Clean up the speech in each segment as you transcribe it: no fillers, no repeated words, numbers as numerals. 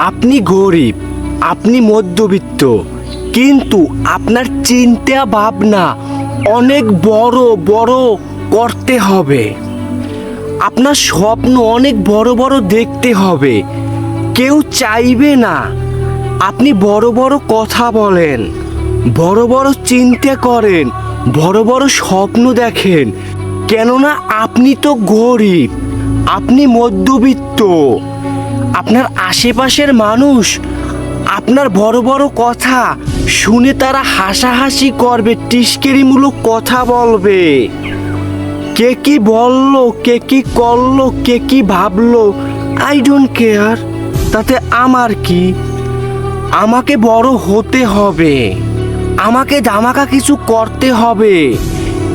আপনি গরিব, আপনি মধ্যবিত্ত, কিন্তু আপনার চিন্তা ভাবনা অনেক বড় বড় করতে হবে। আপনার স্বপ্ন অনেক বড় বড় দেখতে হবে। কেউ চাইবে না আপনি বড় বড় কথা বলেন, বড় বড় চিন্তা করেন, বড় বড় স্বপ্ন দেখেন। কেননা আপনি তো গরিব, আপনি মধ্যবিত্ত। আপনার আশেপাশের মানুষ আপনার বড় বড় কথা শুনে তারা হাসাহাসি করবে, টিটকারিমূলক কথা বলবে। কে কি বললো, কে কি করলো, কে কি ভাবলো, আই ডোন্ট কেয়ার। তাতে আমার কি? আমাকে বড় হতে হবে, আমাকে ধামাকা কিছু করতে হবে।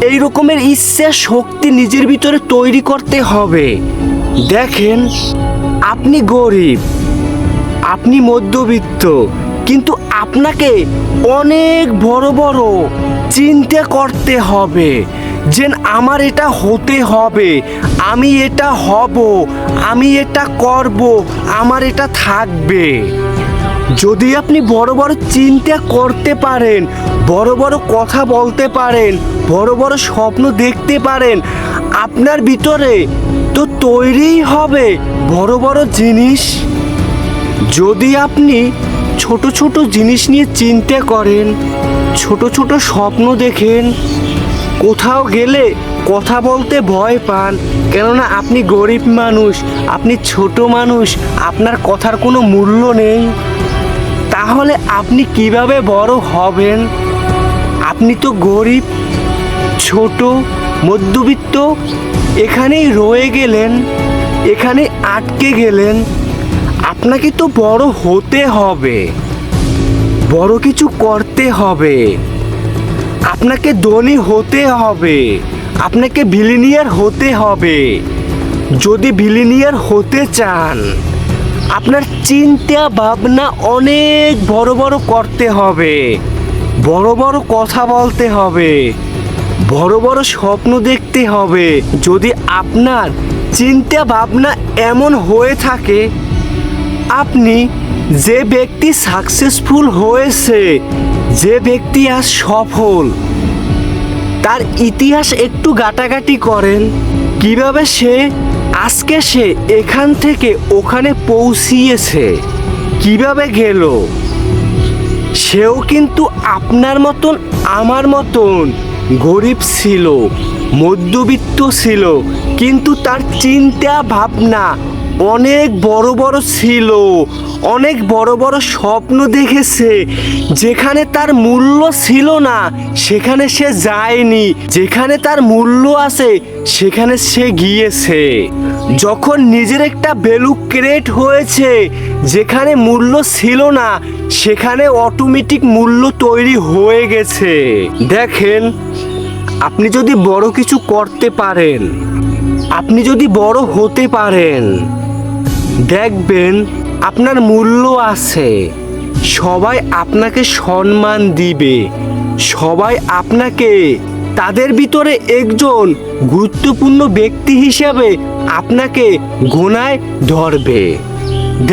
এই রকমের ইচ্ছা শক্তি নিজের ভিতরে তৈরি করতে হবে। দেখেন, আপনি গরিব, আপনি মধ্যবিত্ত, কিন্তু আপনাকে অনেক বড় বড় চিন্তা করতে হবে যে আমার এটা হতে হবে, আমি এটা হব, আমি এটা করব, আমার এটা থাকবে। যদি আপনি বড় বড় চিন্তা করতে পারেন, বড় বড় কথা বলতে পারেন, বড় বড় স্বপ্ন দেখতে পারেন, আপনার ভিতরে তো তৈরিই হবে বড় বড় জিনিস। যদি আপনি ছোট ছোট জিনিস নিয়ে চিন্তা করেন, ছোট ছোট স্বপ্ন দেখেন, কোথাও গেলে কথা বলতে ভয় পান, কেননা আপনি গরিব মানুষ, আপনি ছোট মানুষ, আপনার কথার কোনো মূল্য নেই, তাহলে আপনি কিভাবে বড় হবেন? আপনি তো গরিব, ছোট, মধ্যবিত্ত, এখানেই রয়ে গেলেন, এখানে আটকে গেলেন। আপনাকে তো বড় হতে হবে, বড় কিছু করতে হবে, আপনাকে ধনী হতে হবে, আপনাকে বিলিনিয়ার হতে হবে। যদি বিলিনিয়ার হতে চান, আপনার চিন্তা ভাবনা অনেক বড় বড় করতে হবে, বড় বড় কথা বলতে হবে, বড় বড় স্বপ্ন দেখতে হবে। যদি আপনার চিন্তা ভাবনা এমন হয়ে থাকে, আপনি যে ব্যক্তি সাকসেসফুল হয়েছে, যে ব্যক্তি আজ সফল, তার ইতিহাস একটু ঘাটাঘাটি করেন। কিভাবে আজকে সে এখান থেকে ওখানে পৌঁছিয়েছে, কিভাবে গেল। সেও কিন্তু আপনার মতন, আমার মতন গরিব ছিল, মধ্যবিত্ত ছিল, কিন্তু তার চিন্তা ভাবনা অনেক বড় বড় ছিল, অনেক বড় বড় স্বপ্ন দেখেছে। যেখানে তার মূল্য ছিল না সেখানে সে যায়নি, যেখানে তার মূল্য আছে সেখানে সে গিয়েছে। যখন নিজের একটা ভ্যালু ক্রিয়েট হয়েছে, যেখানে মূল্য ছিল না সেখানে অটোমেটিক মূল্য তৈরি হয়ে গেছে। দেখেন, আপনি যদি বড় কিছু করতে পারেন, আপনি যদি বড় হতে পারেন, দেখবেন আপনার মূল্য আছে। সবাই আপনাকে সম্মান দিবে, সবাই আপনাকে তাদের ভিতরে একজন গুরুত্বপূর্ণ ব্যক্তি হিসেবে আপনাকে গোনায় ধরবে।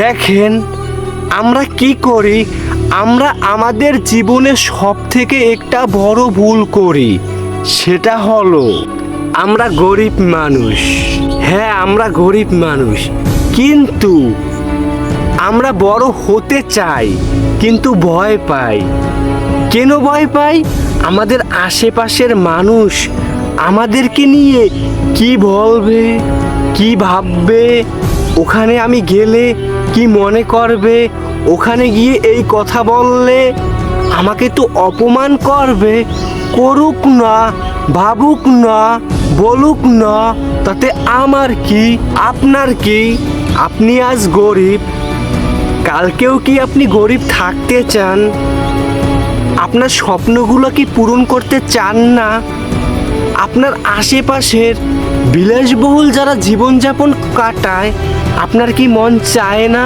দেখেন, আমরা কি করি? আমরা আমাদের জীবনে সব থেকে একটা বড় ভুল করি, সেটা হলো আমরা গরিব মানুষ। হ্যাঁ, আমরা গরিব মানুষ, কিন্তু আমরা বড় হতে চাই, কিন্তু ভয় পাই। কেন ভয় পাই? আমাদের আশেপাশের মানুষ আমাদেরকে নিয়ে কি বলবে, কি ভাববে, ওখানে আমি গেলে কি মনে করবে, ওখানে গিয়ে এই কথা বললে আমাকে তো অপমান করবে। করুক না, ভাবুক না, বলুক না, তাতে আমার কি, আপনার কি? আপনি আজ গরিব, কালকেও কি আপনি গরিব থাকতে চান? আপনার স্বপ্নগুলো কি পূরণ করতে চান না? আপনার আশেপাশের বিলাসবহুল যারা জীবনযাপন কাটায়, আপনার কি মন চায় না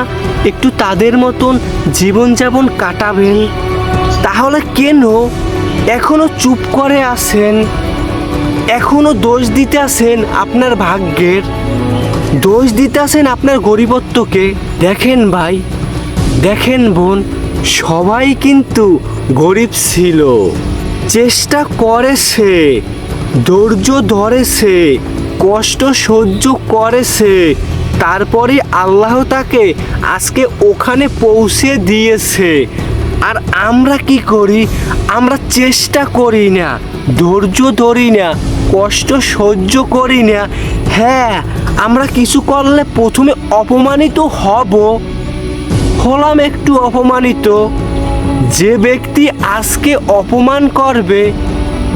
একটু তাদের মতন জীবনযাপন কাটাবেন? তাহলে কেন এখনো চুপ করে আছেন? এখনো দোষ দিতে আছেন আপনার ভাগ্যের, দোষ দিতে আছেন আপনার গরিবত্বকে। দেখেন ভাই, দেখেন বোন, সবাই কিন্তু গরিব ছিল, চেষ্টা করেছে, ধৈর্য ধরেছে, কষ্ট সহ্য করেছে, তারপরে আল্লাহ তাকে আজকে ওখানে পৌঁছে দিয়েছে। আর আমরা কি করি? আমরা চেষ্টা করি না, ধৈর্য ধরি না, কষ্ট সহ্য করি না। হ্যাঁ, আমরা কিছু করলে প্রথমে অপমানিত হলাম, একটু অপমানিত। যে ব্যক্তি আজকে অপমান করবে,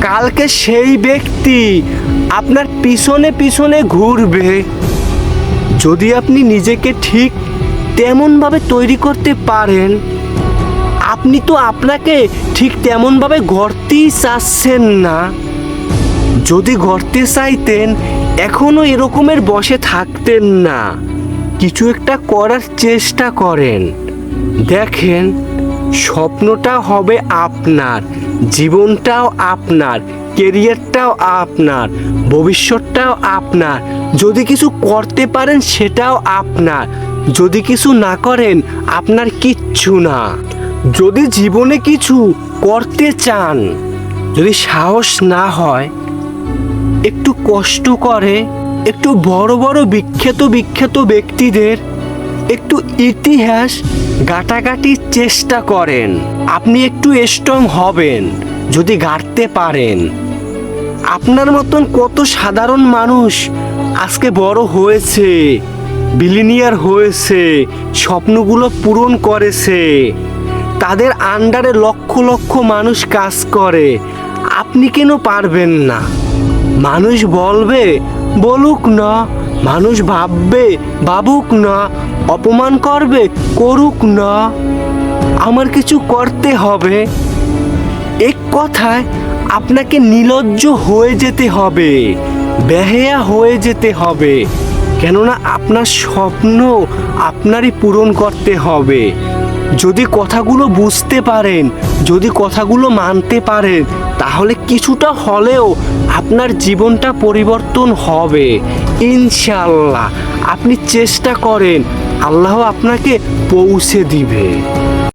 কালকে সেই ব্যক্তি আপনার পিছনে পিছনে ঘুরবে। যদি আপনি নিজেকে ঠিক তেমনভাবে তৈরি করতে পারেন, আপনি তো আপনাকে ঠিক তেমনভাবে গড়তেই চাচ্ছেন না। যদি গড়তে চাইতেন, এখনো এরকমের বসে থাকতেন না। কিছু একটা করার চেষ্টা করেন। দেখেন, স্বপ্নটা হবে আপনার, জীবনটাও আপনার, কেরিয়ারটাও আপনার, ভবিষ্যৎটাও আপনার। যদি কিছু করতে পারেন সেটাও আপনার, যদি কিছু না করেন আপনার কিচ্ছু না। যদি জীবনে কিছু করতে চান, যদি সাহস না হয়, একটু কষ্ট করে, একটু বড় বড় বিখ্যাত ব্যক্তিদের একটু ইতিহাস ঘাটাঘাটির চেষ্টা করেন। আপনি একটু স্ট্রং হবেন যদি গাড়তে পারেন। আপনার মতন কত সাধারণ মানুষ আজকে বড় হয়েছে, বিলিনিয়ার হয়েছে, স্বপ্নগুলো পূরণ করেছে। তাদের আন্ডারে লক্ষ লক্ষ মানুষ কাজ করে। আপনি কেন পারবেন না? মানুষ বলবে, বলুক না। মানুষ ভাবুক না। অপমান করবে, করুক না। আমার কিছু করতে হবে। এক কথায় আপনাকে নির্লজ্জ হয়ে যেতে হবে, বেহায়া হয়ে যেতে হবে। কেননা আপনার স্বপ্ন আপনারই পূরণ করতে হবে। যদি কথাগুলো বুঝতে পারেন, যদি কথাগুলো মানতে পারেন, তাহলে কিছুটা হলেও আপনার জীবনটা পরিবর্তন হবে ইনশাআল্লাহ। আপনি চেষ্টা করেন, আল্লাহ আপনাকে পৌঁছে দিবে।